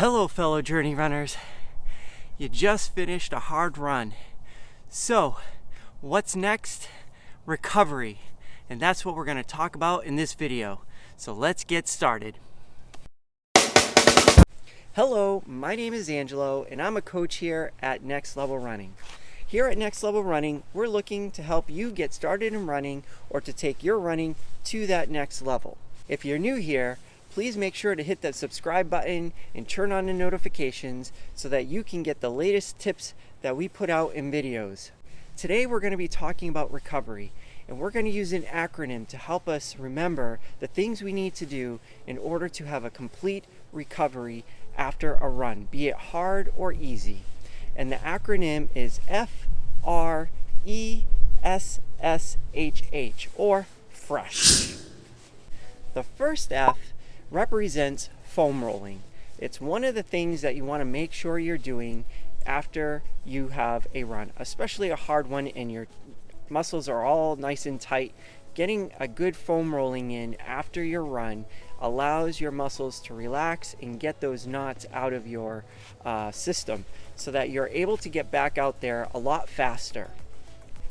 Hello fellow journey runners. You just finished a hard run. So, what's next? Recovery. And that's what we're going to talk about in this video. So let's get started. Hello, my name is Angelo and I'm a coach here at Next Level Running. Here at Next Level Running, we're looking to help you get started in running or to take your running to that next level. If you're new here, please make sure to hit that subscribe button and turn on the notifications so that you can get the latest tips that we put out in videos. Today we're going to be talking about recovery, and we're going to use an acronym to help us remember the things we need to do in order to have a complete recovery after a run, be it hard or easy. And the acronym is FRESSHH, or FRESSH. The first F represents foam rolling. It's one of the things that you want to make sure you're doing after you have a run, especially a hard one and your muscles are all nice and tight. Getting a good foam rolling in after your run allows your muscles to relax and get those knots out of your system so that you're able to get back out there a lot faster.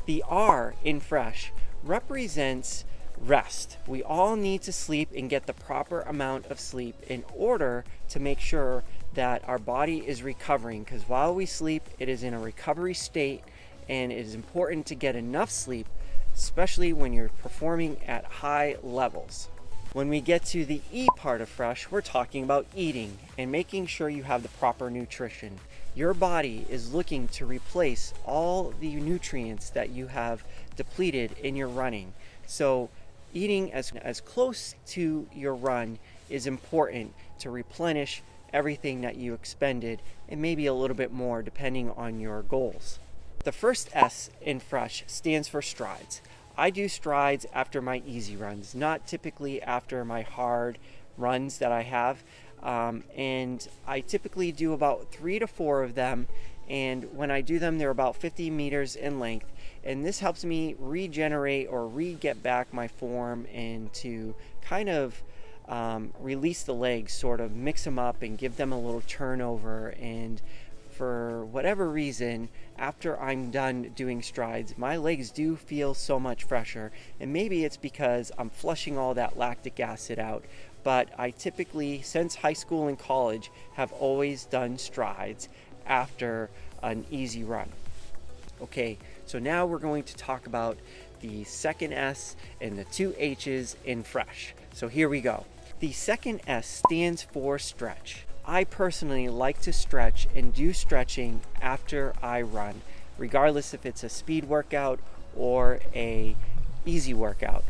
The R in FRESH represents rest. We all need to sleep and get the proper amount of sleep in order to make sure that our body is recovering, because while we sleep, it is in a recovery state, and it is important to get enough sleep, especially when you're performing at high levels. When we get to the E part of FRESH, we're talking about eating and making sure you have the proper nutrition. Your body is looking to replace all the nutrients that you have depleted in your running. So eating as close to your run is important to replenish everything that you expended, and maybe a little bit more depending on your goals. The first S in FRESH stands for strides. I do strides after my easy runs, not typically after my hard runs that I have. And I typically do about 3 to 4 of them, and when I do them, they're about 50 meters in length. And this helps me regenerate or get back my form and to kind of release the legs, sort of mix them up and give them a little turnover. And for whatever reason, after I'm done doing strides, my legs do feel so much fresher. And maybe it's because I'm flushing all that lactic acid out. But I typically, since high school and college, have always done strides after an easy run. Okay, so now we're going to talk about the second S and the 2 H's in FRESH. So here we go. The second S stands for stretch. I personally like to stretch and do stretching after I run, regardless if it's a speed workout or a easy workout.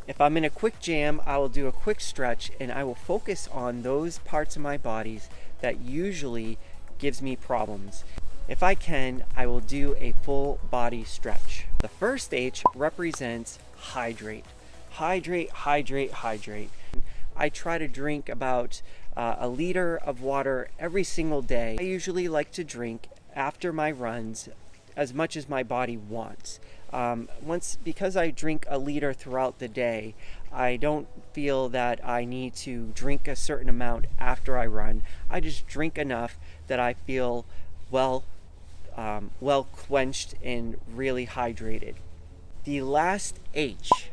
If I'm in a quick jam, I will do a quick stretch, and I will focus on those parts of my bodies that usually gives me problems. If I can, I will do a full body stretch. The first H represents hydrate. Hydrate, hydrate, hydrate. I try to drink about a liter of water every single day. I usually like to drink after my runs as much as my body wants. Because I drink a liter throughout the day, I don't feel that I need to drink a certain amount after I run. I just drink enough that I feel well quenched and really hydrated. The last H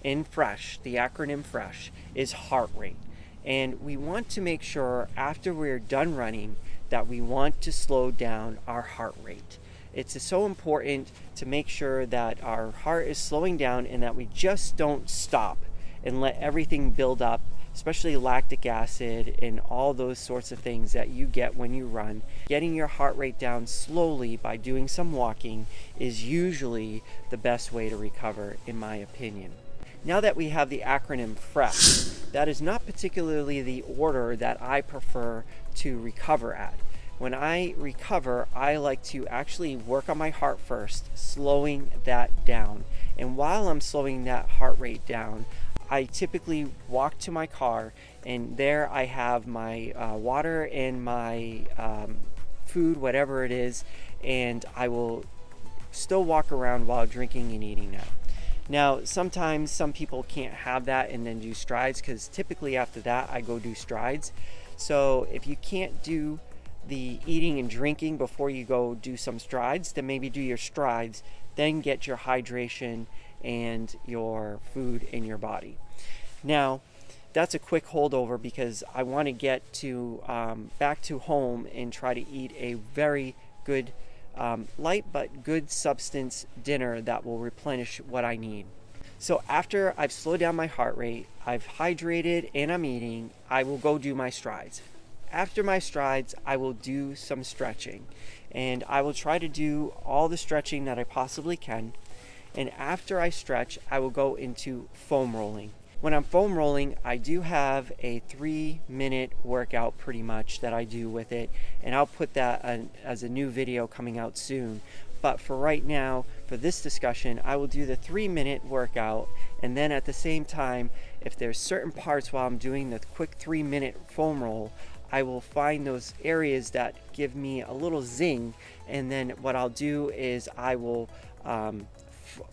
in FRESH, the acronym FRESH, is heart rate. And we want to make sure after we're done running that we want to slow down our heart rate. It's so important to make sure that our heart is slowing down and that we just don't stop and let everything build up, especially lactic acid and all those sorts of things that you get when you run. Getting your heart rate down slowly by doing some walking is usually the best way to recover, in my opinion. Now that we have the acronym FRESH, that is not particularly the order that I prefer to recover at. When I recover, I like to actually work on my heart first, slowing that down. And while I'm slowing that heart rate down, I typically walk to my car, and there I have my water and my food, whatever it is, and I will still walk around while drinking and eating that. Now, sometimes some people can't have that and then do strides, because typically after that I go do strides. So if you can't do the eating and drinking before you go do some strides, then maybe do your strides, then get your hydration and your food in your body. Now, that's a quick holdover because I want to get to back to home and try to eat a very good light but good substance dinner that will replenish what I need. So after I've slowed down my heart rate, I've hydrated, and I'm eating, I will go do my strides. After my strides, I will do some stretching, and I will try to do all the stretching that I possibly can. And after I stretch, I will go into foam rolling. When I'm foam rolling, I do have a 3-minute workout pretty much that I do with it, and I'll put that as a new video coming out soon. But for right now, for this discussion, I will do the 3-minute workout, and then at the same time, if there's certain parts while I'm doing the quick 3-minute foam roll, I will find those areas that give me a little zing, and then what I'll do is I will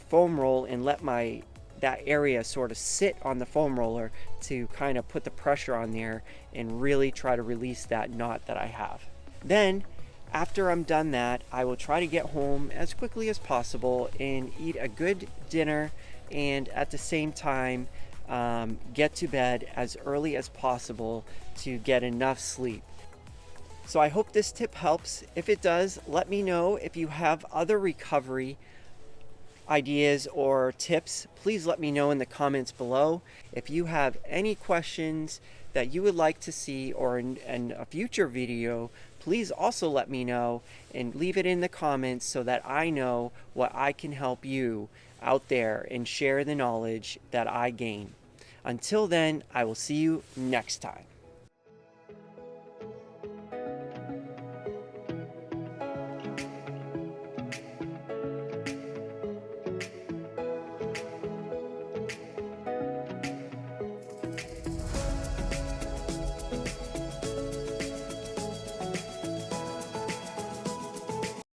foam roll and let that area sort of sit on the foam roller to kind of put the pressure on there and really try to release that knot that I have. Then after I'm done that, I will try to get home as quickly as possible and eat a good dinner, and at the same time get to bed as early as possible to get enough sleep. So I hope this tip helps. If it does, let me know. If you have other recovery ideas or tips, please let me know in the comments below. If you have any questions that you would like to see or in a future video, please also let me know and leave it in the comments so that I know what I can help you out there and share the knowledge that I gain. Until then, I will see you next time.